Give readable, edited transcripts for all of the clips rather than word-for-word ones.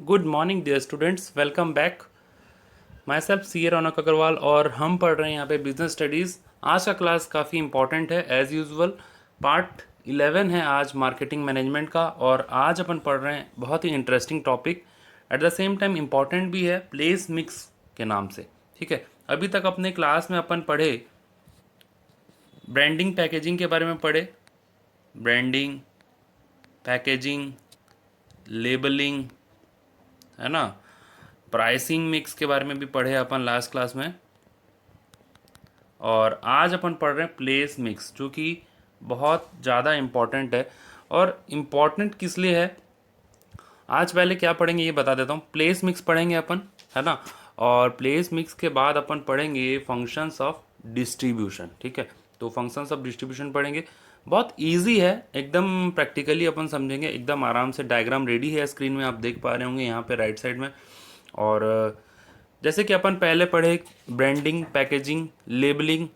Good morning dear students, welcome back. Myself C A Raunak Agarwal और हम पढ़ रहे हैं यहाँ पे बिजनेस स्टडीज़। आज का क्लास काफ़ी इंपॉर्टेंट है एज़ यूजुअल। पार्ट 11 है आज मार्केटिंग मैनेजमेंट का, और आज अपन पढ़ रहे हैं बहुत ही interesting topic, at the same time important भी है, प्लेस मिक्स के नाम से। ठीक है, अभी तक अपने क्लास में अपन पढ़े ब्रांडिंग पैकेजिंग के बारे में पढ़े, ब्रांडिंग पैकेजिंग लेबलिंग, है ना। प्राइसिंग मिक्स के बारे में भी पढ़े अपन लास्ट क्लास में। और आज अपन पढ़ रहे हैं प्लेस मिक्स, जो कि बहुत ज़्यादा इम्पॉर्टेंट है। और इम्पॉर्टेंट किस लिए है, आज पहले क्या पढ़ेंगे ये बता देता हूँ। प्लेस मिक्स पढ़ेंगे अपन, है ना। और प्लेस मिक्स के बाद अपन पढ़ेंगे फंक्शंस ऑफ डिस्ट्रीब्यूशन। ठीक है, तो फंक्शंस ऑफ डिस्ट्रीब्यूशन पढ़ेंगे। बहुत इजी है, एकदम प्रैक्टिकली अपन समझेंगे, एकदम आराम से। डायग्राम रेडी है स्क्रीन में, आप देख पा रहे होंगे यहाँ पे राइट साइड में। और जैसे कि अपन पहले पढ़े, ब्रांडिंग पैकेजिंग लेबलिंग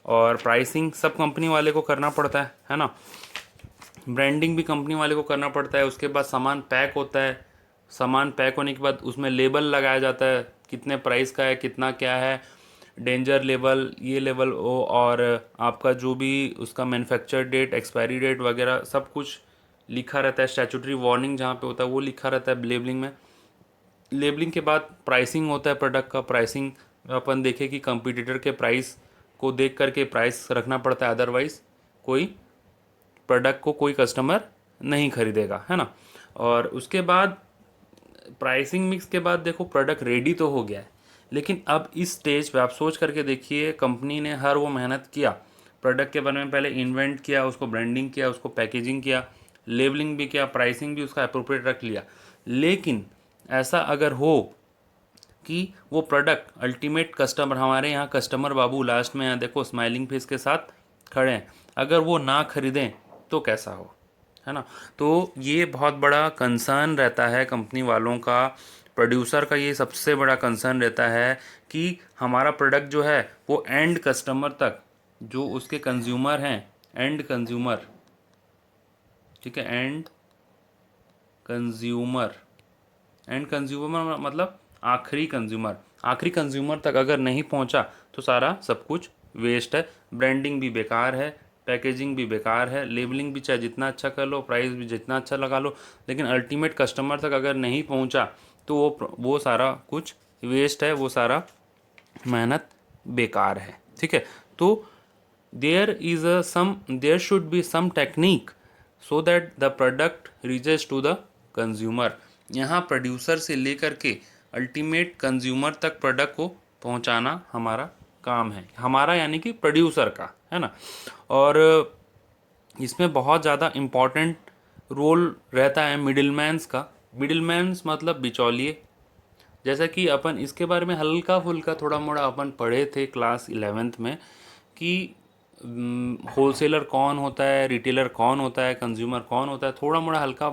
और प्राइसिंग सब कंपनी वाले को करना पड़ता है ना। ब्रांडिंग भी कंपनी वाले को करना पड़ता है। उसके बाद सामान पैक होता है, सामान पैक होने के बाद उसमें लेबल लगाया जाता है, कितने प्राइस का है, कितना क्या है, डेंजर लेवल, ये लेवल ओ, और आपका जो भी उसका मैन्युफैक्चर डेट, एक्सपायरी डेट वगैरह सब कुछ लिखा रहता है। स्टैट्यूटरी वार्निंग जहाँ पे होता है वो लिखा रहता है लेबलिंग में। लेबलिंग के बाद प्राइसिंग होता है प्रोडक्ट का। प्राइसिंग अपन देखें कि कंपटीटर के प्राइस को देख करके प्राइस रखना पड़ता है, अदरवाइज कोई प्रोडक्ट को कोई कस्टमर नहीं खरीदेगा, है ना। और उसके बाद प्राइसिंग मिक्स के बाद देखो प्रोडक्ट रेडी तो हो गया है, लेकिन अब इस स्टेज पे आप सोच करके देखिए, कंपनी ने हर वो मेहनत किया, प्रोडक्ट के बारे में पहले इन्वेंट किया, उसको ब्रांडिंग किया, उसको पैकेजिंग किया, लेबलिंग भी किया, प्राइसिंग भी उसका अप्रोप्रिएट रख लिया। लेकिन ऐसा अगर हो कि वो प्रोडक्ट अल्टीमेट कस्टमर, हमारे यहाँ कस्टमर बाबू लास्ट में यहाँ देखो स्माइलिंग फेस के साथ खड़े हैं, अगर वो ना खरीदें तो कैसा हो, है ना। तो ये बहुत बड़ा कंसर्न रहता है कंपनी वालों का, प्रोड्यूसर का ये सबसे बड़ा कंसर्न रहता है कि हमारा प्रोडक्ट जो है वो एंड कस्टमर तक, जो उसके कंज्यूमर हैं, एंड कंज्यूमर, ठीक है, कंज्यूमर एंड कंज्यूमर मतलब आखिरी कंज्यूमर, आखिरी कंज्यूमर तक अगर नहीं पहुंचा तो सारा सब कुछ वेस्ट है। ब्रांडिंग भी बेकार है, पैकेजिंग भी बेकार है, लेबलिंग भी चाहे जितना अच्छा कर लो, प्राइस भी जितना अच्छा लगा लो, लेकिन अल्टीमेट कस्टमर तक अगर नहीं पहुंचा तो वो सारा कुछ वेस्ट है, वो सारा मेहनत बेकार है। ठीक है, तो there should be some technique so that the product reaches to the consumer. यहाँ प्रोड्यूसर से लेकर के अल्टीमेट कंज्यूमर तक प्रोडक्ट को पहुँचाना हमारा काम है, हमारा यानी कि प्रोड्यूसर का, है ना। और इसमें बहुत ज़्यादा इम्पॉर्टेंट रोल रहता है मिडिलमैन्स का। मिडिलमैन्स मतलब बिचौलिए। जैसा कि अपन इसके बारे में हल्का फुल्का थोड़ा मोड़ा अपन पढ़े थे क्लास 11th में, कि होलसेलर कौन होता है, रिटेलर कौन होता है, कंज्यूमर कौन होता है, थोड़ा मोड़ा हल्का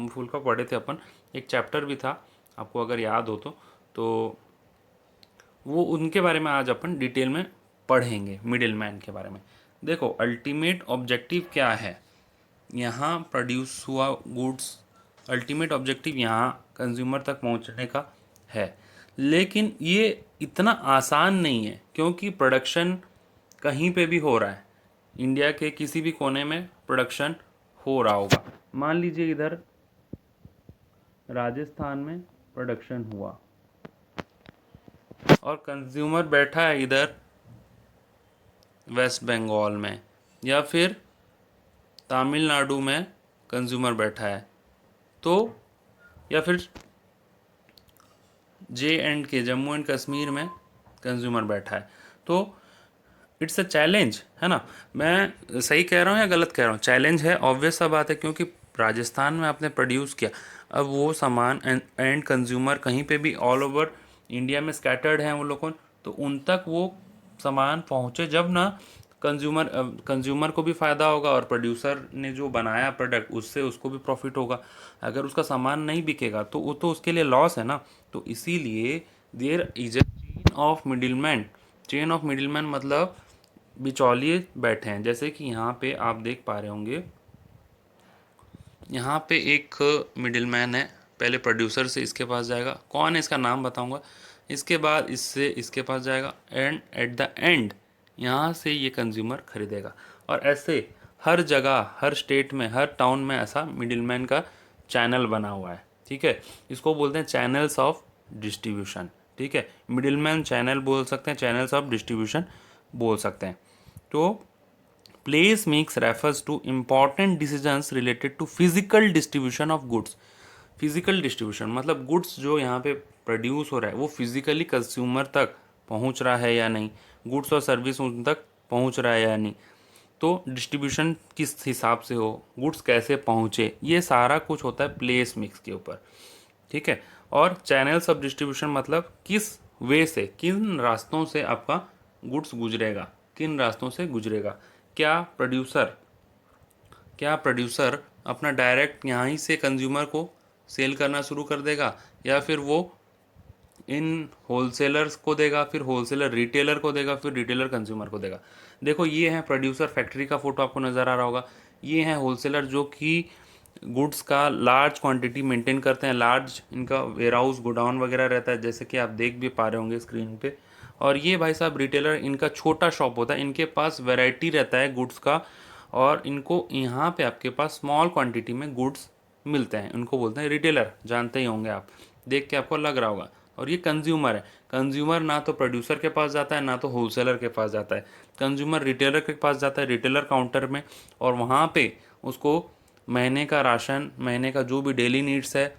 फुल्का पढ़े थे अपन। एक चैप्टर भी था, आपको अगर याद हो तो वो उनके बारे में आज अपन डिटेल में पढ़ेंगे, मिडिल मैन के बारे में। देखो अल्टीमेट ऑब्जेक्टिव क्या है, यहाँ प्रोड्यूस हुआ गुड्स, अल्टीमेट ऑब्जेक्टिव यहाँ कंज्यूमर तक पहुँचने का है। लेकिन ये इतना आसान नहीं है, क्योंकि प्रोडक्शन कहीं पे भी हो रहा है, इंडिया के किसी भी कोने में प्रोडक्शन हो रहा होगा। मान लीजिए इधर राजस्थान में प्रोडक्शन हुआ और कंज्यूमर बैठा है इधर वेस्ट बंगाल में, या फिर तमिलनाडु में कंज्यूमर बैठा है, तो या फिर J&K जम्मू एंड कश्मीर में कंज्यूमर बैठा है, तो इट्स अ चैलेंज, है ना। मैं सही कह रहा हूँ या गलत कह रहा हूँ? चैलेंज है, ऑब्वियस सा बात है, क्योंकि राजस्थान में आपने प्रोड्यूस किया, अब वो सामान एंड कंज्यूमर कहीं पे भी ऑल ओवर इंडिया में स्कैटर्ड हैं वो लोगों, तो उन तक वो सामान पहुँचे जब ना, कंज्यूमर को भी फ़ायदा होगा और प्रोड्यूसर ने जो बनाया प्रोडक्ट उससे उसको भी प्रॉफिट होगा। अगर उसका सामान नहीं बिकेगा तो वो तो उसके लिए लॉस है ना। तो इसीलिए there is a chain of middleman. Chain of middleman मतलब बिचौलिए बैठे हैं। जैसे कि यहाँ पे आप देख पा रहे होंगे, यहाँ पे एक मिडिलमैन है, पहले प्रोड्यूसर से इसके पास जाएगा, कौन है इसका नाम बताऊंगा, इसके बाद इससे इसके पास जाएगा, एंड एट द एंड यहाँ से ये कंज्यूमर खरीदेगा। और ऐसे हर जगह, हर स्टेट में, हर टाउन में ऐसा मिडिलमैन का चैनल बना हुआ है। ठीक है, इसको बोलते हैं चैनल्स ऑफ डिस्ट्रीब्यूशन। ठीक है, मिडिलमैन चैनल बोल सकते हैं, चैनल्स ऑफ डिस्ट्रीब्यूशन बोल सकते हैं। तो place mix refers to important decisions related to physical distribution of goods. Physical distribution मतलब गुड्स जो यहाँ पे प्रोड्यूस हो रहा है वो फिजिकली कंज्यूमर तक पहुँच रहा है या नहीं, गुड्स और सर्विस उन तक पहुँच रहा है या नहीं, तो डिस्ट्रीब्यूशन किस हिसाब से हो, गुड्स कैसे पहुँचे, ये सारा कुछ होता है प्लेस मिक्स के ऊपर। ठीक है, और चैनल्स ऑफ डिस्ट्रीब्यूशन मतलब किस वे से, किन रास्तों से आपका गुड्स गुजरेगा, किन रास्तों से गुजरेगा। क्या प्रोड्यूसर अपना डायरेक्ट यहाँ ही से कंज्यूमर को सेल करना शुरू कर देगा, या फिर वो इन होलसेलर्स को देगा, फिर होलसेलर रिटेलर को देगा, फिर रिटेलर कंज्यूमर को देगा। देखो ये है प्रोड्यूसर, फैक्ट्री का फोटो आपको नज़र आ रहा होगा। ये है होलसेलर जो कि गुड्स का लार्ज क्वांटिटी मेंटेन करते हैं, लार्ज इनका वेयर हाउस गोडाउन वगैरह रहता है, जैसे कि आप देख भी पा रहे होंगे स्क्रीन पे। और ये भाई साहब रिटेलर, इनका छोटा शॉप होता है, इनके पास वैरायटी रहता है गुड्स का, और इनको यहाँ पे आपके पास स्मॉल क्वांटिटी में गुड्स मिलते हैं, उनको बोलते हैं रिटेलर, जानते ही होंगे आप, देख के आपको लग रहा होगा। और ये कंज्यूमर है, कंज्यूमर ना तो प्रोड्यूसर के पास जाता है ना तो होलसेलर के पास जाता है, कंज्यूमर रिटेलर के पास जाता है, रिटेलर काउंटर में, और वहाँ पे उसको महीने का राशन, महीने का जो भी डेली नीड्स है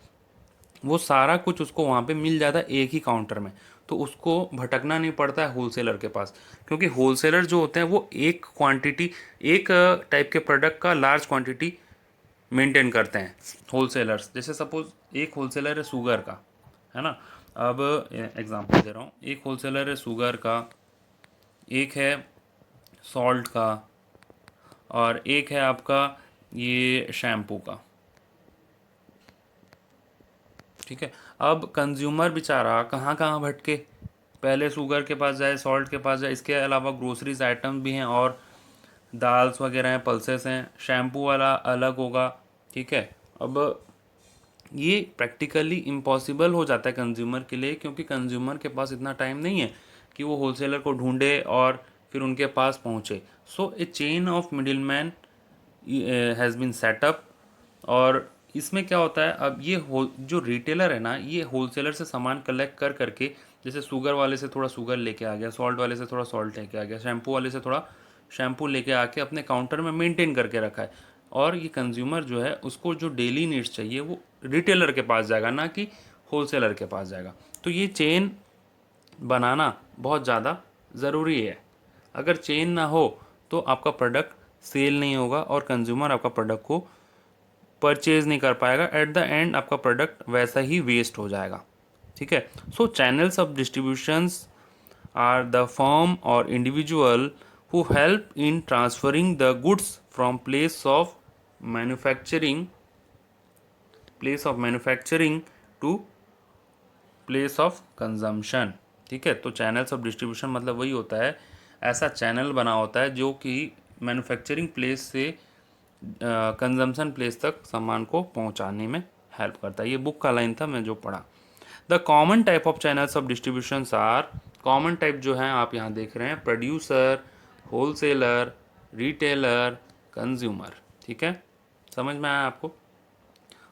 वो सारा कुछ उसको वहाँ पे मिल जाता है एक ही काउंटर में। तो उसको भटकना नहीं पड़ता है होलसेलर के पास, क्योंकि होलसेलर जो होते हैं वो एक क्वांटिटी, एक टाइप के प्रोडक्ट का लार्ज क्वांटिटी मेंटेन करते हैं होलसेलर्स। जैसे सपोज एक होलसेलर है शुगर का, है ना, अब एग्जांपल दे रहा हूँ, एक होलसेलर है शुगर का, एक है सॉल्ट का, और एक है आपका ये शैम्पू का। ठीक है, अब कंज्यूमर बेचारा कहाँ कहाँ भटके, पहले शुगर के पास जाए, सॉल्ट के पास जाए, इसके अलावा ग्रोसरीज आइटम भी हैं, और दाल्स वगैरह हैं, पल्सेस हैं, शैम्पू वाला अलग होगा। ठीक है, अब ये प्रैक्टिकली इम्पॉसिबल हो जाता है कंज्यूमर के लिए, क्योंकि कंज्यूमर के पास इतना टाइम नहीं है कि वो होलसेलर को ढूंढे और फिर उनके पास पहुंचे। So a chain of middle man has been set up. और इसमें क्या होता है, अब ये जो रिटेलर है ना, ये होलसेलर से सामान कलेक्ट कर करके, जैसे शुगर वाले से थोड़ा शुगर लेके आ गया, सॉल्ट वाले से थोड़ा सॉल्ट लेके आ गया, शैम्पू वाले से थोड़ा शैम्पू लेके आके अपने काउंटर में मेंटेन करके रखा है। और ये कंज्यूमर जो है उसको जो डेली नीड्स चाहिए वो रिटेलर के पास जाएगा, ना कि होलसेलर के पास जाएगा। तो ये चेन बनाना बहुत ज़्यादा ज़रूरी है। अगर चेन ना हो तो आपका प्रोडक्ट सेल नहीं होगा और कंज्यूमर आपका प्रोडक्ट को परचेज नहीं कर पाएगा, एट द एंड आपका प्रोडक्ट वैसा ही वेस्ट हो जाएगा। ठीक है, so channels of distributions are the firm or individual who help in transferring the goods from place of manufacturing to place of consumption। ठीक है, तो चैनल्स ऑफ डिस्ट्रीब्यूशन मतलब वही होता है, ऐसा चैनल बना होता है जो कि मैन्युफैक्चरिंग प्लेस से कंजम्पशन प्लेस तक सामान को पहुंचाने में हेल्प करता है। ये बुक का लाइन था मैं जो पढ़ा। The common type of channels of distribution are, common type जो है आप यहाँ देख रहे हैं, प्रोड्यूसर, होलसेलर, रिटेलर, कंज्यूमर। ठीक है, समझ में आया आपको?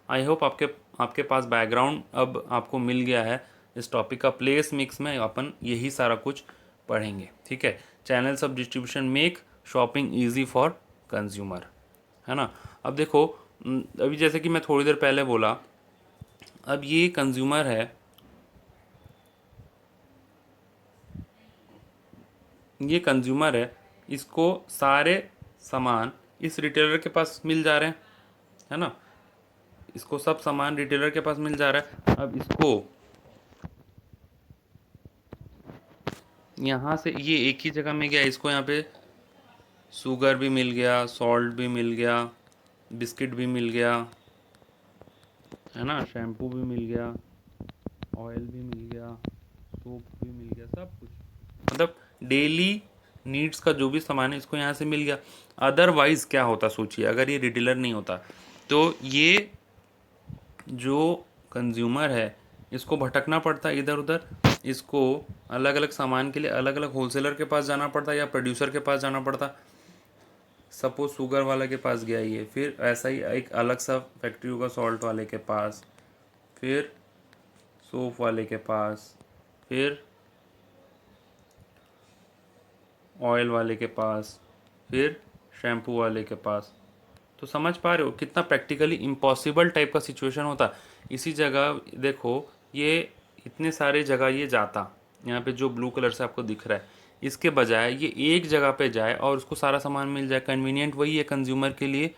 आई होप आपके पास बैकग्राउंड अब आपको मिल गया है इस टॉपिक का। प्लेस मिक्स में अपन यही सारा कुछ पढ़ेंगे। ठीक है, channels of distribution make shopping easy for consumer, है ना। अब देखो, अभी जैसे कि मैं थोड़ी देर पहले बोला, अब ये कंज्यूमर है, ये कंज्यूमर है, इसको सारे सामान इस रिटेलर के पास मिल जा रहे हैं, है ना, इसको सब सामान रिटेलर के पास मिल जा रहा है। अब इसको यहाँ से, ये एक ही जगह में गया, इसको यहाँ पे शुगर भी मिल गया, सॉल्ट भी मिल गया, बिस्किट भी मिल गया, है ना, शैम्पू भी मिल गया, ऑयल भी मिल गया, सोप भी मिल गया, सब कुछ, मतलब डेली नीड्स का जो भी सामान है इसको यहाँ से मिल गया। अदरवाइज क्या होता सोचिए, अगर ये रिटेलर नहीं होता तो ये जो कंज्यूमर है इसको भटकना पड़ता है इधर उधर, इसको अलग अलग सामान के लिए अलग अलग होलसेलर के पास जाना पड़ता या प्रोड्यूसर के पास जाना पड़ता। सपोज शुगर वाले के पास गया ये, फिर ऐसा ही एक अलग सा फैक्ट्री होगा सॉल्ट वाले के पास, फिर सोप वाले के पास, फिर ऑयल वाले के पास, फिर शैम्पू वाले के पास। तो समझ पा रहे हो कितना प्रैक्टिकली इम्पॉसिबल टाइप का सिचुएशन होता। इसी जगह देखो, ये इतने सारे जगह ये जाता, यहाँ पे जो ब्लू कलर से आपको दिख रहा है, इसके बजाय ये एक जगह पे जाए और उसको सारा सामान मिल जाए। कन्वीनियंट वही है कंज्यूमर के लिए।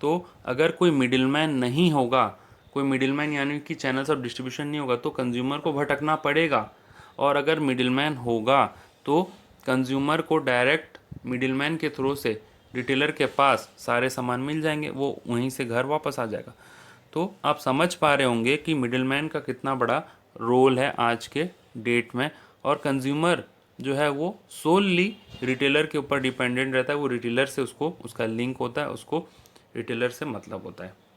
तो अगर कोई मिडिलमैन नहीं होगा, कोई मिडिलमैन यानी कि चैनल्स ऑफ डिस्ट्रीब्यूशन नहीं होगा, तो कंज्यूमर को भटकना पड़ेगा। और अगर मिडिलमैन होगा तो कंज्यूमर को डायरेक्ट मिडिलमैन के थ्रू से रिटेलर के पास सारे सामान मिल जाएंगे, वो वहीं से घर वापस आ जाएगा। तो आप समझ पा रहे होंगे कि मिडिलमैन का कितना बड़ा रोल है आज के डेट में। और कंज्यूमर जो है वो सोलली रिटेलर के ऊपर डिपेंडेंट रहता है। वो रिटेलर से उसको उसका लिंक होता है, उसको रिटेलर से मतलब होता है।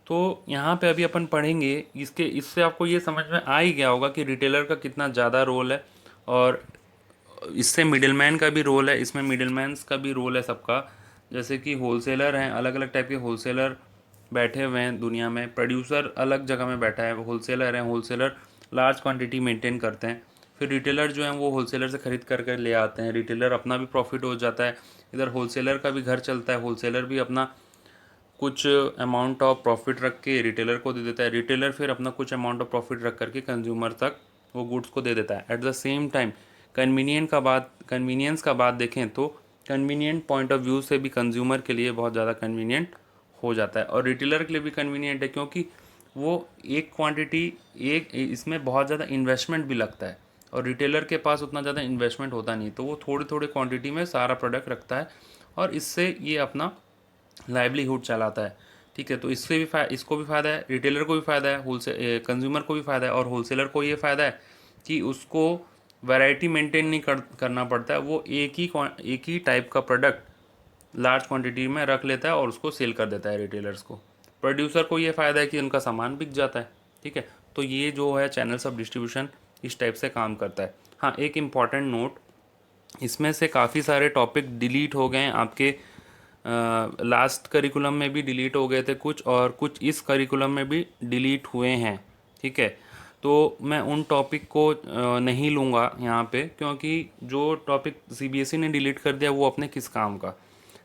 तो यहाँ पे अभी अपन पढ़ेंगे इसके, इससे आपको ये समझ में आ ही गया होगा कि रिटेलर का कितना ज़्यादा रोल है और इससे मिडिलमैन का भी रोल है, इसमें मिडिलमैन्स का भी रोल है सबका। जैसे कि होलसेलर हैं, अलग अलग टाइप के होलसेलर बैठे हुए हैं दुनिया में। प्रोड्यूसर अलग जगह में बैठा है, होलसेलर हैं, होलसेलर लार्ज क्वांटिटी मेंटेन करते हैं। फिर रिटेलर जो हैं वो होलसेलर से ख़रीद कर कर ले आते हैं। रिटेलर अपना भी प्रॉफिट हो जाता है, इधर होलसेलर का भी घर चलता है। होलसेलर भी अपना कुछ अमाउंट ऑफ प्रॉफिट रख के रिटेलर को दे देता है। रिटेलर फिर अपना कुछ अमाउंट ऑफ प्रॉफिट रख करके कंज्यूमर तक वो गुड्स को दे देता है। Eight the same time convenience का बात देखें तो कन्वीनियंट पॉइंट ऑफ व्यू से भी कंज्यूमर के लिए बहुत ज़्यादा कन्वीनियंट हो जाता है और रिटेलर के लिए भी कन्वीनियंट है, क्योंकि वो एक क्वांटिटी, एक इसमें बहुत ज़्यादा इन्वेस्टमेंट भी लगता है और रिटेलर के पास उतना ज़्यादा इन्वेस्टमेंट होता नहीं, तो वो थोड़े थोड़े क्वांटिटी में सारा प्रोडक्ट रखता है और इससे ये अपना लाइवलीहुड चलाता है। ठीक है, तो इससे भी इसको भी फ़ायदा है, रिटेलर को भी फ़ायदा है, होलसेल कंज्यूमर को भी फ़ायदा है और होलसेलर को ये फ़ायदा है कि उसको वैरायटी मेंटेन नहीं करना पड़ता है। वो एक ही टाइप का प्रोडक्ट लार्ज क्वांटिटी में रख लेता है और उसको सेल कर देता है रिटेलर्स को। प्रोड्यूसर को ये फ़ायदा है कि उनका सामान बिक जाता है। ठीक है, तो ये जो है चैनल्स ऑफ डिस्ट्रीब्यूशन इस टाइप से काम करता है। हाँ, एक इम्पॉर्टेंट नोट, इसमें से काफ़ी सारे टॉपिक डिलीट हो गए हैं आपके लास्ट करिकुलम में भी डिलीट हो गए थे कुछ, और कुछ इस करिकुलम में भी डिलीट हुए हैं। ठीक है, तो मैं उन टॉपिक को नहीं लूँगा यहाँ पे, क्योंकि जो टॉपिक सीबीएसई ने डिलीट कर दिया वो अपने किस काम का।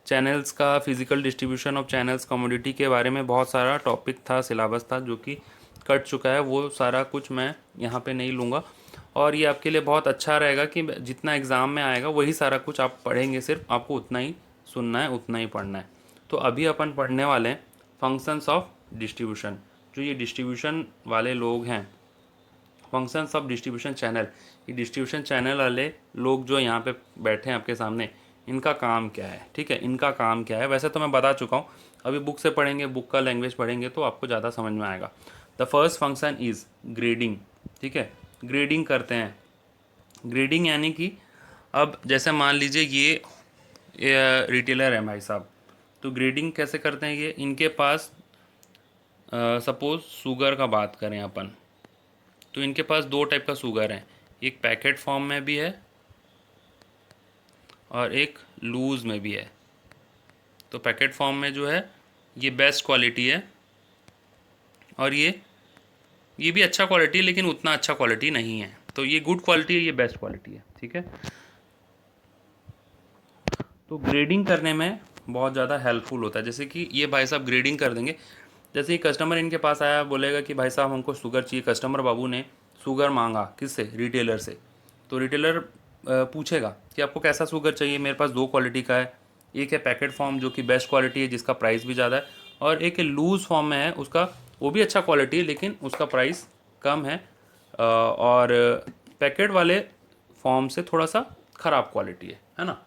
चैनल्स का, physical distribution of channels, commodity के बारे में बहुत सारा टॉपिक था, सिलेबस था जो कि कट चुका है। वो सारा कुछ मैं यहाँ पे नहीं लूँगा और ये आपके लिए बहुत अच्छा रहेगा कि जितना एग्ज़ाम में आएगा वही सारा कुछ आप पढ़ेंगे, सिर्फ आपको उतना ही सुनना है, उतना ही पढ़ना है। तो अभी अपन पढ़ने वाले हैं फंक्शंस ऑफ डिस्ट्रीब्यूशन। जो ये डिस्ट्रीब्यूशन वाले लोग हैं, फंक्शंस ऑफ डिस्ट्रीब्यूशन चैनल, ये डिस्ट्रीब्यूशन चैनल वाले लोग जो यहाँ पे बैठे हैं आपके सामने, इनका काम क्या है। ठीक है, इनका काम क्या है वैसे तो मैं बता चुका हूँ, अभी बुक से पढ़ेंगे, बुक का लैंग्वेज पढ़ेंगे तो आपको ज़्यादा समझ में आएगा। The first function is grading. ठीक है, ग्रेडिंग करते हैं। ग्रेडिंग यानी कि अब जैसे मान लीजिए ये रिटेलर है भाई साहब, तो ग्रेडिंग कैसे करते हैं ये, इनके पास सपोज़ शुगर का बात करें अपन, तो इनके पास दो टाइप का शुगर है, एक पैकेट फॉर्म में भी है और एक लूज़ में भी है। तो पैकेट फॉर्म में जो है ये बेस्ट क्वालिटी है और ये भी अच्छा क्वालिटी है, लेकिन उतना अच्छा क्वालिटी नहीं है। तो ये गुड क्वालिटी है, ये बेस्ट क्वालिटी है। ठीक है, तो ग्रेडिंग करने में बहुत ज़्यादा हेल्पफुल होता है। जैसे कि ये भाई साहब ग्रेडिंग कर देंगे, जैसे ही कस्टमर इनके पास आया, बोलेगा कि भाई साहब हमको शुगर चाहिए, कस्टमर बाबू ने शुगर मांगा किससे, रिटेलर से। तो रिटेलर पूछेगा कि आपको कैसा शुगर चाहिए, मेरे पास दो क्वालिटी का है, एक है पैकेट फॉर्म जो कि बेस्ट क्वालिटी है जिसका प्राइस भी ज़्यादा है, और एक है लूज़ फॉर्म में है, उसका वो भी अच्छा क्वालिटी है लेकिन उसका प्राइस कम है, और पैकेट वाले फॉर्म से थोड़ा सा ख़राब क्वालिटी है ना।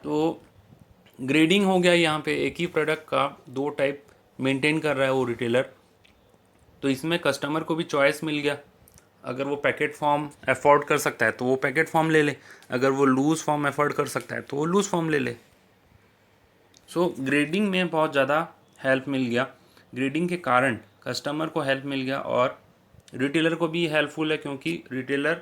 तो ग्रेडिंग हो गया, यहाँ पे एक ही प्रोडक्ट का दो टाइप मेंटेन कर रहा है वो रिटेलर, तो इसमें कस्टमर को भी चॉइस मिल गया। अगर वो पैकेट फॉर्म अफोर्ड कर सकता है तो वो पैकेट फॉर्म ले ले, अगर वो लूज़ फॉर्म अफोर्ड कर सकता है तो वो लूज़ फॉर्म ले ले। सो ग्रेडिंग में बहुत ज़्यादा हेल्प मिल गया, ग्रेडिंग के कारण कस्टमर को हेल्प मिल गया और रिटेलर को भी हेल्पफुल है, क्योंकि रिटेलर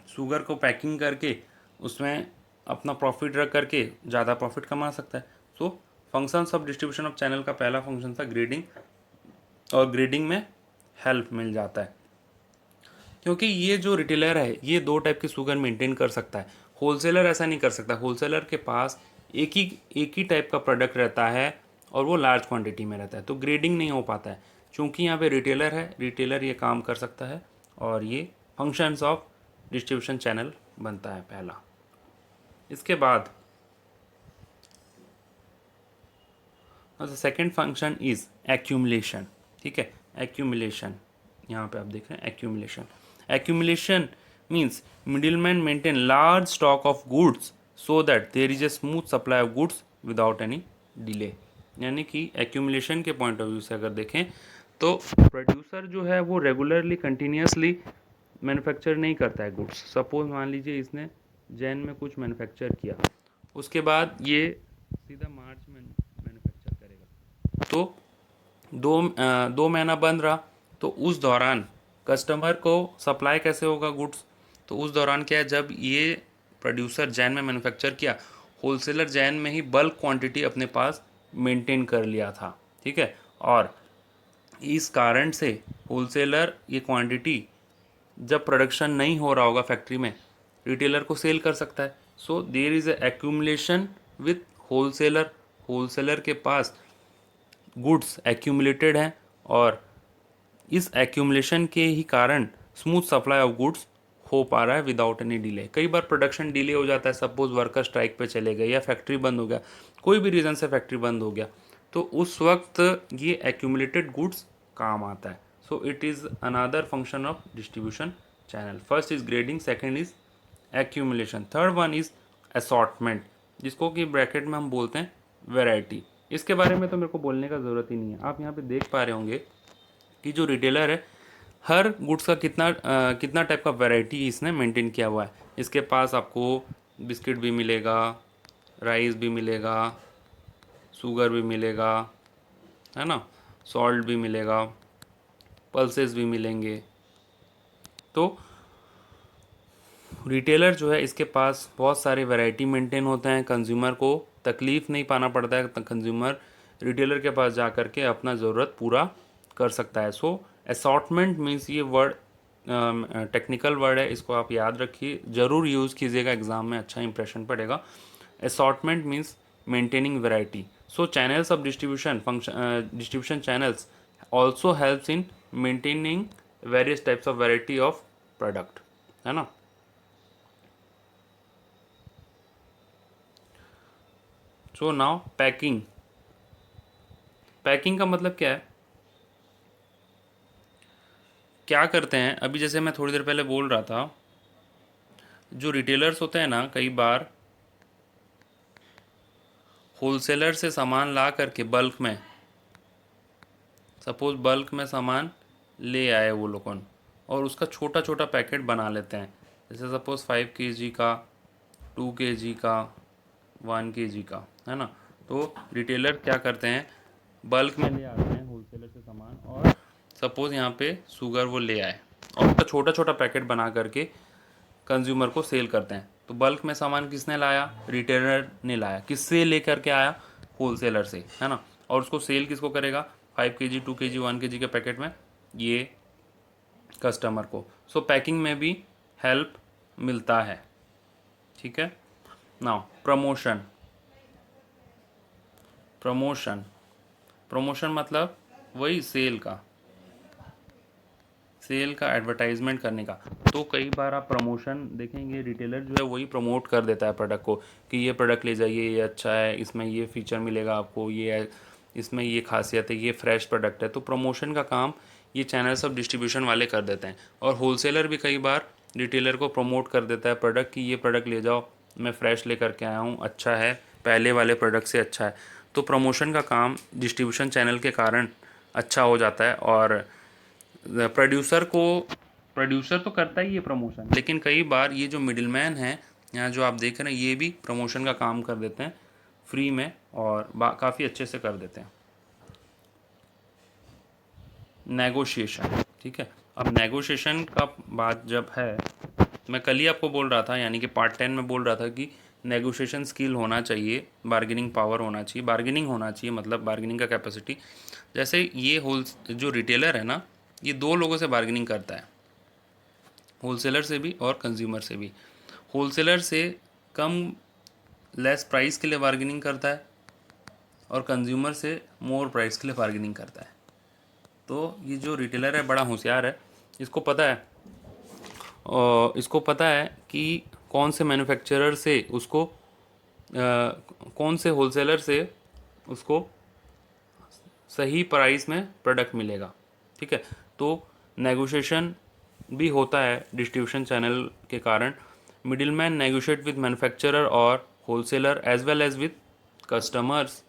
शुगर को पैकिंग करके उसमें अपना प्रॉफिट रख करके ज़्यादा प्रॉफिट कमा सकता है। So functions of distribution of channel का पहला फंक्शन था ग्रेडिंग, और ग्रेडिंग में हेल्प मिल जाता है, क्योंकि ये जो रिटेलर है ये दो टाइप की शुगर मेंटेन कर सकता है। होलसेलर ऐसा नहीं कर सकता, होलसेलर के पास एक ही टाइप का प्रोडक्ट रहता है और वो लार्ज क्वांटिटी में रहता है, तो ग्रेडिंग नहीं हो पाता है। चूँकि यहाँ पे रिटेलर है, रिटेलर ये काम कर सकता है और ये फंक्शंस ऑफ डिस्ट्रीब्यूशन चैनल बनता है पहला। इसके बाद सेकेंड फंक्शन इज एक्यूमुलेशन। ठीक है, एक्यूमुलेशन, यहाँ पे आप देख रहे हैं accumulation. Accumulation means middleman maintain large stock of goods so that there is a smooth supply of goods without any delay. यानी कि एक्यूमुलेशन के पॉइंट ऑफ व्यू से अगर देखें तो प्रोड्यूसर जो है वो रेगुलरली कंटिन्यूसली मैन्युफैक्चर नहीं करता है गुड्स। सपोज मान लीजिए इसने जैन में कुछ मैन्युफैक्चर किया, उसके बाद ये सीधा मार्च में मैन्युफैक्चर करेगा, तो दो महीना बंद रहा, तो उस दौरान कस्टमर को सप्लाई कैसे होगा गुड्स? तो उस दौरान क्या है, जब ये प्रोड्यूसर जैन में मैन्युफैक्चर किया, होलसेलर जैन में ही बल्क क्वांटिटी अपने पास मेंटेन कर लिया था। ठीक है, और इस कारण से होलसेलर ये क्वांटिटी जब प्रोडक्शन नहीं हो रहा होगा फैक्ट्री में, रिटेलर को सेल कर सकता है। So there is a accumulation with wholesaler, wholesaler के पास गुड्स एक्यूमुलेटेड हैं और इस एक्यूमुलेशन के ही कारण स्मूथ सप्लाई ऑफ गुड्स हो पा रहा है विदाउट एनी डिले। कई बार प्रोडक्शन डिले हो जाता है, सपोज वर्कर स्ट्राइक पे चले गए या फैक्ट्री बंद हो गया, कोई भी रीज़न से फैक्ट्री बंद हो गया, तो उस वक्त ये एक्यूमुलेटेड गुड्स काम आता है। So it is another function of distribution channel. First is grading, second is accumulation, third one is assortment, जिसको कि ब्रैकेट में हम बोलते हैं वैरायटी। इसके बारे में तो मेरे को बोलने का ज़रूरत ही नहीं है। आप यहाँ पे देख पा रहे होंगे कि जो रिटेलर है हर गुड्स का कितना टाइप का वैरायटी इसने मेंटेन किया हुआ है। इसके पास आपको बिस्किट भी मिलेगा, राइस भी मिलेगा, शुगर भी मिलेगा, है ना, सॉल्ट भी मिलेगा, पल्सेस भी मिलेंगे। तो रिटेलर जो है इसके पास बहुत सारे वैरायटी मेंटेन होते हैं, कंज्यूमर को तकलीफ़ नहीं पाना पड़ता है, कंज्यूमर रिटेलर के पास जा कर के अपना ज़रूरत पूरा कर सकता है। सो असॉर्टमेंट मीन्स, ये वर्ड टेक्निकल वर्ड है, इसको आप याद रखिए, ज़रूर यूज़ कीजिएगा, एग्ज़ाम में अच्छा इंप्रेशन पड़ेगा। Assortment means maintaining variety. So channels of distribution function, distribution channels also helps in maintaining various types of variety of product, है ना। So now packing. पैकिंग का मतलब क्या है, क्या करते हैं, अभी जैसे मैं थोड़ी देर पहले बोल रहा था, जो रिटेलर्स होते हैं ना, कई बार होलसेलर से सामान ला करके बल्क में, सपोज बल्क में सामान ले आए वो लोगों, और उसका छोटा छोटा पैकेट बना लेते हैं, जैसे सपोज 5 kg का, 2 kg का, 1 kg का, है ना। तो रिटेलर क्या करते हैं, बल्क में ले आते हैं होलसेलर से सामान, और सपोज यहाँ पे शुगर वो ले आए और उसका छोटा छोटा पैकेट बना करके कंज्यूमर को सेल करते हैं। तो बल्क में सामान किसने लाया, रिटेलर ने लाया। किससे लेकर के आया, होलसेलर से, है ना। और उसको सेल किसको करेगा, 5 kg, 2 kg, 1 kg के पैकेट में, ये कस्टमर को। सो पैकिंग में भी हेल्प मिलता है। ठीक है, नाउ प्रमोशन। प्रमोशन, प्रमोशन मतलब वही सेल का, सेल का, एडवर्टाइजमेंट करने का। तो कई बार आप प्रमोशन देखेंगे, रिटेलर जो है वही प्रमोट कर देता है प्रोडक्ट को, कि ये प्रोडक्ट ले जाइए, ये अच्छा है, इसमें ये फीचर मिलेगा आपको, ये इसमें ये खासियत है, ये फ्रेश प्रोडक्ट है। तो प्रमोशन का काम ये चैनल्स ऑफ डिस्ट्रीब्यूशन वाले कर देते हैं। और होलसेलर भी कई बार रिटेलर को प्रमोट कर देता है प्रोडक्ट, कि ये प्रोडक्ट ले जाओ, मैं फ़्रेश लेकर के आया हूँ, अच्छा है, पहले वाले प्रोडक्ट से अच्छा है, तो प्रमोशन का काम डिस्ट्रीब्यूशन चैनल के कारण अच्छा हो जाता है। और प्रोड्यूसर तो करता ही है प्रमोशन, लेकिन कई बार ये जो मिडिलमैन है यहाँ जो आप देख रहे हैं ये भी प्रमोशन का काम कर देते हैं फ्री में, और काफ़ी अच्छे से कर देते हैं। नेगोशिएशन, ठीक है। अब नेगोशिएशन का बात जब है, मैं कल ही आपको बोल रहा था, यानी कि पार्ट 10 में बोल रहा था कि नेगोशिएशन स्किल होना चाहिए, बार्गेनिंग पावर होना चाहिए, बार्गेनिंग होना चाहिए, मतलब बार्गेनिंग का कैपेसिटी। जैसे ये जो रिटेलर है ना, ये दो लोगों से बार्गेनिंग करता है, होलसेलर से भी और कंज्यूमर से भी। होलसेलर से कम लेस प्राइस के लिए बार्गेनिंग करता है और कंज्यूमर से मोर प्राइस के लिए बार्गेनिंग करता है। तो ये जो रिटेलर है बड़ा होशियार है, इसको पता है, और इसको पता है कि कौन से मैन्युफैक्चरर से उसको कौन से होलसेलर से उसको सही प्राइस में प्रोडक्ट मिलेगा, ठीक है। तो नेगोशिएशन भी होता है डिस्ट्रीब्यूशन चैनल के कारण। मिडिलमैन नेगोशिएट विद मैन्युफैक्चरर और wholesaler as well as with customers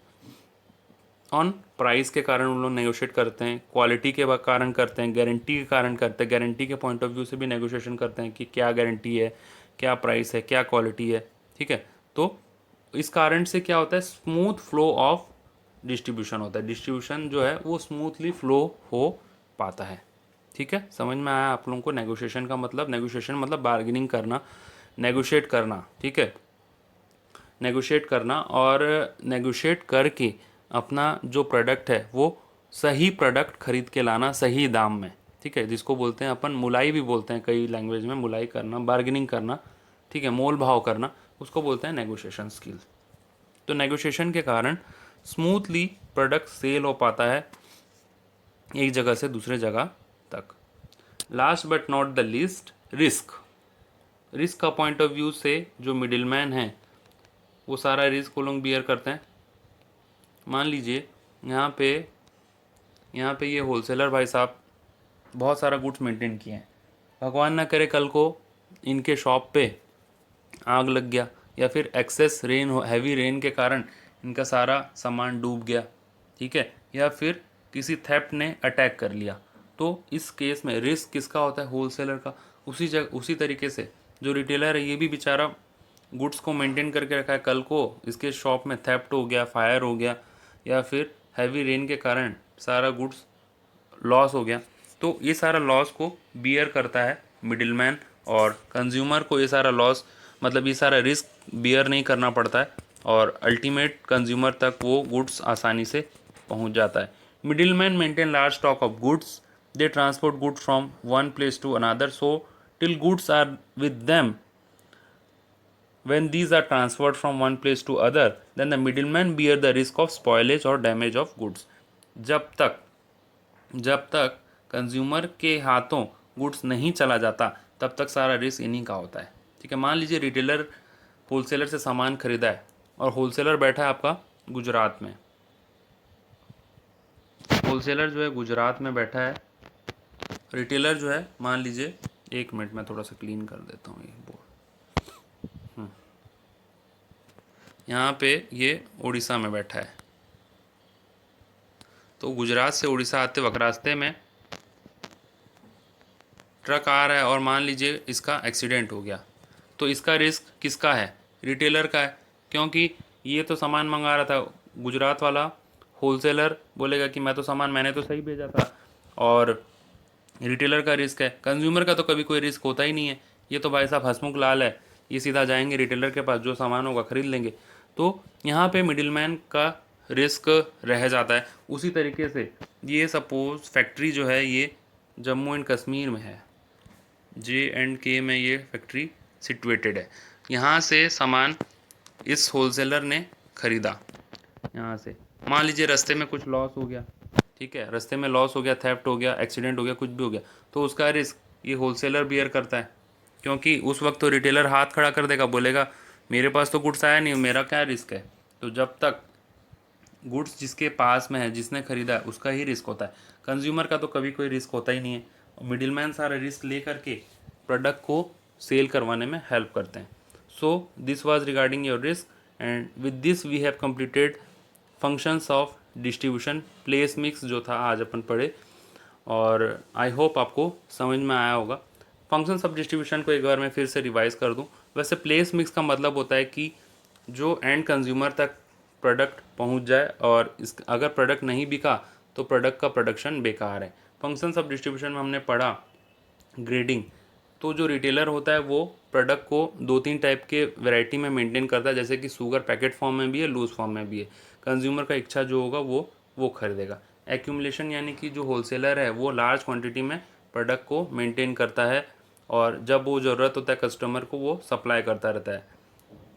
on price के कारण उन लोग नेगोशिएट करते हैं, क्वालिटी के कारण करते हैं, गारंटी के कारण करते हैं, गारंटी के पॉइंट ऑफ व्यू से भी नेगोशिएशन करते हैं कि क्या गारंटी है, क्या प्राइस है, क्या क्वालिटी है, ठीक है। तो इस कारण से क्या होता है, स्मूथ फ्लो ऑफ डिस्ट्रीब्यूशन होता है, डिस्ट्रीब्यूशन जो है वो स्मूथली फ्लो हो पाता है, ठीक है। समझ में आया आप लोगों को नेगोशिएशन का मतलब? नेगोशिएशन मतलब बार्गेनिंग करना, नेगोशिएट करना, ठीक है, नेगोशिएट करना, और नेगोशिएट करके अपना जो प्रोडक्ट है वो सही प्रोडक्ट खरीद के लाना सही दाम में, ठीक है, जिसको बोलते हैं अपन मुलाई भी बोलते हैं कई लैंग्वेज में, मुलाई करना, बार्गेनिंग करना, ठीक है, मोल भाव करना, उसको बोलते हैं नेगोशिएशन स्किल। तो नेगोशिएशन के कारण स्मूथली प्रोडक्ट सेल हो पाता है एक जगह से दूसरे जगह तक। Last but not the least, risk. Risk का पॉइंट ऑफ व्यू से जो मिडिलमैन है वो सारा रिस्क वो लोग बियर करते हैं। मान लीजिए यहाँ पे ये होलसेलर भाई साहब बहुत सारा गुड्स मेंटेन किए हैं, भगवान ना करे कल को इनके शॉप पे आग लग गया, या फिर एक्सेस रेन हो, हैवी रेन के कारण इनका सारा सामान डूब गया, ठीक है, या फिर किसी थेफ्ट ने अटैक कर लिया, तो इस केस में रिस्क किसका होता है? होलसेलर का। उसी तरीके से जो रिटेलर है ये भी बेचारा गुड्स को मेंटेन करके रखा है, कल को इसके शॉप में थेफ्ट हो गया, फायर हो गया, या फिर हैवी रेन के कारण सारा गुड्स लॉस हो गया, तो ये सारा लॉस को बियर करता है मिडिलमैन, और कंज्यूमर को ये सारा लॉस मतलब ये सारा रिस्क बियर नहीं करना पड़ता है, और अल्टीमेट कंज्यूमर तक वो गुड्स आसानी से पहुंच जाता है। Middleman maintain large stock of goods, they transport goods from one place to another, so till goods are with them, when these are transferred from one place to other, then the middleman bear the risk of spoilage or damage of goods। जब तक consumer के हाथों goods नहीं चला जाता तब तक सारा रिस्क इन्हीं का होता है, ठीक है। मान लीजिए रिटेलर होलसेलर से सामान खरीदा है और होलसेलर बैठा है आपका गुजरात में, होलसेलर जो है गुजरात में बैठा है, रिटेलर जो है मान लीजिए, एक मिनट में थोड़ा सा क्लीन कर देता हूँ ये बोर्ड, यहाँ पे ये उड़ीसा में बैठा है, तो गुजरात से उड़ीसा आते वक्त रास्ते में ट्रक आ रहा है और मान लीजिए इसका एक्सीडेंट हो गया, तो इसका रिस्क किसका है? रिटेलर का है, क्योंकि ये तो सामान मंगा रहा था, गुजरात वाला होलसेलर बोलेगा कि मैं तो सामान मैंने तो सही भेजा था, और रिटेलर का रिस्क है। कंज्यूमर का तो कभी कोई रिस्क होता ही नहीं है, ये तो भाई साहब हंसमुख लाल है, ये सीधा जाएंगे रिटेलर के पास, जो सामान होगा खरीद लेंगे, तो यहाँ पे मिडिलमैन का रिस्क रह जाता है। उसी तरीके से ये सपोज फैक्ट्री जो है ये जम्मू एंड कश्मीर में है, J&K में ये फैक्ट्री सिचुएटेड है, यहाँ से सामान इस होलसेलर ने ख़रीदा, यहाँ से मान लीजिए रास्ते में कुछ लॉस हो गया, ठीक है, रास्ते में लॉस हो गया, थेफ्ट हो गया, एक्सीडेंट हो गया, कुछ भी हो गया, तो उसका रिस्क ये होलसेलर बियर करता है, क्योंकि उस वक्त तो रिटेलर हाथ खड़ा कर देगा, बोलेगा मेरे पास तो गुड्स आया नहीं, मेरा क्या रिस्क है। तो जब तक गुड्स जिसके पास में है, जिसने खरीदा है, उसका ही रिस्क होता है, कंज्यूमर का तो कभी कोई रिस्क होता ही नहीं है। मिडिलमैन सारा रिस्क ले करके प्रोडक्ट को सेल करवाने में हेल्प करते हैं। So this was regarding your risk. And with this we have completed functions of distribution. Place mix जो था आज अपन पढ़े, और आई होप आपको समझ में आया होगा। फंक्शंस ऑफ डिस्ट्रीब्यूशन को एक बार मैं फिर से रिवाइज कर दूं। वैसे प्लेस मिक्स का मतलब होता है कि जो एंड कंज्यूमर तक प्रोडक्ट पहुंच जाए, और इस अगर प्रोडक्ट नहीं बिका तो प्रोडक्ट का प्रोडक्शन बेकार है। फंक्शंस ऑफ डिस्ट्रीब्यूशन में हमने पढ़ा ग्रेडिंग। तो जो रिटेलर होता है वो प्रोडक्ट को 2-3 टाइप के वैरायटी में मेंटेन करता है, जैसे कि शुगर पैकेट फॉर्म में भी है, लूज फॉर्म में भी है। कंज्यूमर का इच्छा जो होगा वो खरीदेगा। एक्यूमुलेशन यानी कि जो होलसेलर है वो लार्ज क्वांटिटी में प्रोडक्ट को मेंटेन करता है, और जब वो ज़रूरत होता है कस्टमर को वो सप्लाई करता रहता है।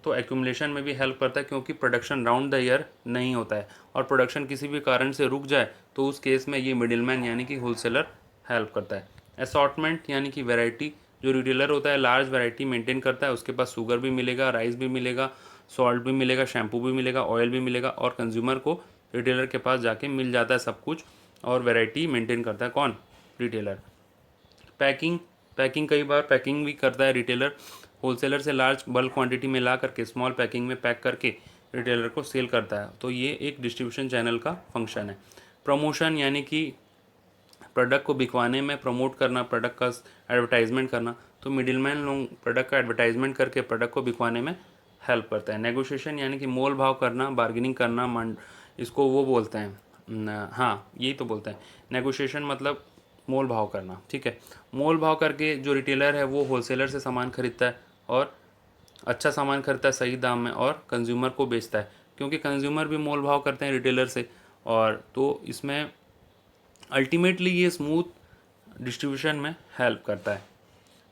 तो एक्यूमुलेशन में भी हेल्प करता है, क्योंकि प्रोडक्शन राउंड द ईयर नहीं होता है, और प्रोडक्शन किसी भी कारण से रुक जाए तो उस केस में ये मिडिलमैन यानी कि होलसेलर हेल्प करता है। असॉर्टमेंट यानी कि वैरायटी, जो रिटेलर होता है लार्ज वैरायटी मेंटेन करता है, उसके पास शुगर भी मिलेगा, राइस भी मिलेगा, सॉल्ट भी मिलेगा, शैम्पू भी मिलेगा, ऑयल भी मिलेगा, और कंज्यूमर को रिटेलर के पास जाके मिल जाता है सब कुछ, और वैरायटी मेंटेन करता है कौन? रिटेलर। पैकिंग, पैकिंग कई बार पैकिंग भी करता है रिटेलर। होलसेलर से लार्ज बल्क क्वांटिटी में ला करके स्मॉल पैकिंग में पैक करके रिटेलर को सेल करता है। तो ये एक डिस्ट्रीब्यूशन चैनल का फंक्शन है। प्रमोशन यानी कि प्रोडक्ट को बिकवाने में प्रमोट करना, प्रोडक्ट का एडवर्टाइजमेंट करना। तो मिडिलमैन लोग प्रोडक्ट का एडवर्टाइजमेंट करके प्रोडक्ट को बिकवाने में हेल्प करता है। नेगोशिएशन यानी कि मोल भाव करना, बार्गेनिंग करना, इसको वो बोलते हैं हाँ यही तो बोलते हैं नेगोशिएशन, मतलब मोल भाव करना। ठीक है, मोल भाव करके जो रिटेलर है वो होलसेलर से सामान खरीदता है, और अच्छा सामान खरीदता है सही दाम में, और कंज्यूमर को बेचता है, क्योंकि कंज्यूमर भी मोल भाव करते हैं रिटेलर से। और तो इसमें अल्टीमेटली ये स्मूथ डिस्ट्रीब्यूशन में हेल्प करता है।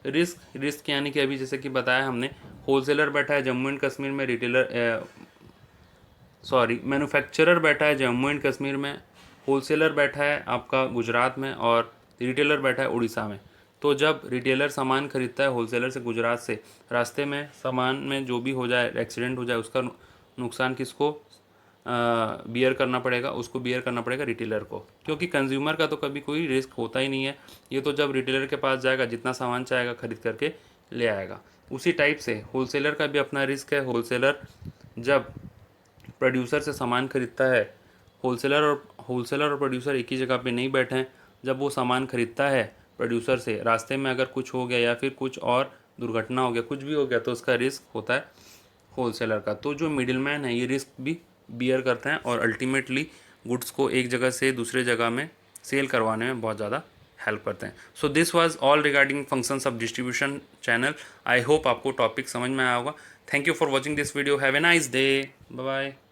रिस्क यानी कि अभी जैसे कि बताया हमने, होलसेलर बैठा है जम्मू एंड कश्मीर में, मैन्युफैक्चरर बैठा है जम्मू एंड कश्मीर में, होलसेलर बैठा है आपका गुजरात में, और रिटेलर बैठा है उड़ीसा में। तो जब रिटेलर सामान खरीदता है होलसेलर से गुजरात से, रास्ते में सामान में जो भी हो जाए, एक्सीडेंट हो जाए, उसका नुकसान किसको बियर करना पड़ेगा? उसको बियर करना पड़ेगा रिटेलर को, क्योंकि कंज्यूमर का तो कभी कोई रिस्क होता ही नहीं है। ये तो जब रिटेलर के पास जाएगा जितना सामान चाहेगा खरीद करके ले आएगा। उसी टाइप से होलसेलर का भी अपना रिस्क है। होलसेलर जब प्रोड्यूसर से सामान खरीदता है, होलसेलर और प्रोड्यूसर एक ही जगह पे नहीं बैठे हैं। जब वो सामान खरीदता है प्रोड्यूसर से, रास्ते में अगर कुछ हो गया या फिर कुछ और दुर्घटना हो गया, कुछ भी हो गया, तो उसका रिस्क होता है होलसेलर का। तो जो मिडिलमैन है ये रिस्क भी बियर करते हैं, और अल्टीमेटली गुड्स को एक जगह से दूसरे जगह में सेल करवाने में बहुत ज़्यादा हेल्प करते हैं। So this was all regarding functions of distribution channel. I hope आपको टॉपिक समझ में आया होगा। Thank you for watching this video. Have a nice day. Bye bye.